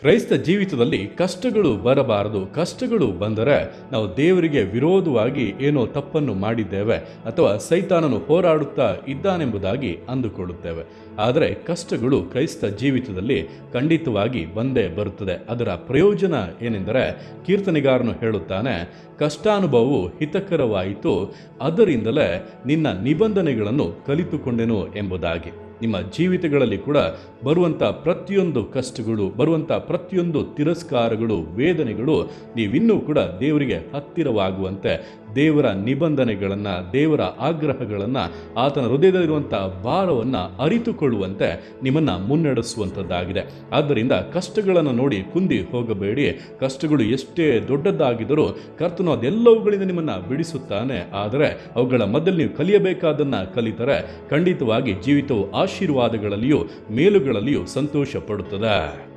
ಕ್ರೈಸ್ತ ಜೀವಿತದಲ್ಲಿ ಕಷ್ಟಗಳು ಬರಬಾರದು. ಕಷ್ಟಗಳು ಬಂದರೆ ನಾವು ದೇವರಿಗೆ ವಿರೋಧವಾಗಿ ಏನೋ ತಪ್ಪನ್ನು ಮಾಡಿದ್ದೇವೆ ಅಥವಾ ಸೈತಾನನು ಹೋರಾಡುತ್ತಾ ಇದ್ದಾನೆಂಬುದಾಗಿ ಅಂದುಕೊಳ್ಳುತ್ತೇವೆ. ಆದರೆ ಕಷ್ಟಗಳು ಕ್ರೈಸ್ತ ಜೀವಿತದಲ್ಲಿ ಖಂಡಿತವಾಗಿ ಬಂದೇ ಬರುತ್ತದೆ. ಅದರ ಪ್ರಯೋಜನ ಏನೆಂದರೆ, ಕೀರ್ತನೆಗಾರನು ಹೇಳುತ್ತಾನೆ, ಕಷ್ಟಾನುಭವವು ಹಿತಕರವಾಯಿತು, ಅದರಿಂದಲೇ ನಿನ್ನ ನಿಬಂಧನೆಗಳನ್ನು ಕಲಿತುಕೊಂಡೆನು ಎಂಬುದಾಗಿ. ನಿಮ್ಮ ಜೀವಿತಗಳಲ್ಲಿ ಕೂಡ ಬರುವಂಥ ಪ್ರತಿಯೊಂದು ಕಷ್ಟಗಳು, ಬರುವಂಥ ಪ್ರತಿಯೊಂದು ತಿರಸ್ಕಾರಗಳು, ವೇದನೆಗಳು ನೀವಿನ್ನೂ ಕೂಡ ದೇವರಿಗೆ ಹತ್ತಿರವಾಗುವಂತೆ, ದೇವರ ನಿಬಂಧನೆಗಳನ್ನು, ದೇವರ ಆಗ್ರಹಗಳನ್ನು, ಆತನ ಹೃದಯದಲ್ಲಿರುವಂಥ ಭಾರವನ್ನು ಅರಿತುಕೊಳ್ಳುವಂತೆ ನಿಮ್ಮನ್ನು ಮುನ್ನಡೆಸುವಂಥದ್ದಾಗಿದೆ. ಆದ್ದರಿಂದ ಕಷ್ಟಗಳನ್ನು ನೋಡಿ ಕುಂದಿ ಹೋಗಬೇಡಿ. ಕಷ್ಟಗಳು ಎಷ್ಟೇ ದೊಡ್ಡದಾಗಿದ್ದರೂ ಕರ್ತನು ಅದೆಲ್ಲವುಗಳಿಂದ ನಿಮ್ಮನ್ನು ಬಿಡಿಸುತ್ತಾನೆ. ಆದರೆ ಅವುಗಳ ಮಧ್ಯದಲ್ಲಿ ನೀವು ಕಲಿಯಬೇಕಾದನ್ನು ಕಲಿತರೆ ಖಂಡಿತವಾಗಿ ಜೀವಿತವು ಆಶೀರ್ವಾದಗಳಲ್ಲಿಯೂ ಮೇಲುಗಳಲ್ಲಿಯೂ ಸಂತೋಷ ಪಡುತ್ತದೆ.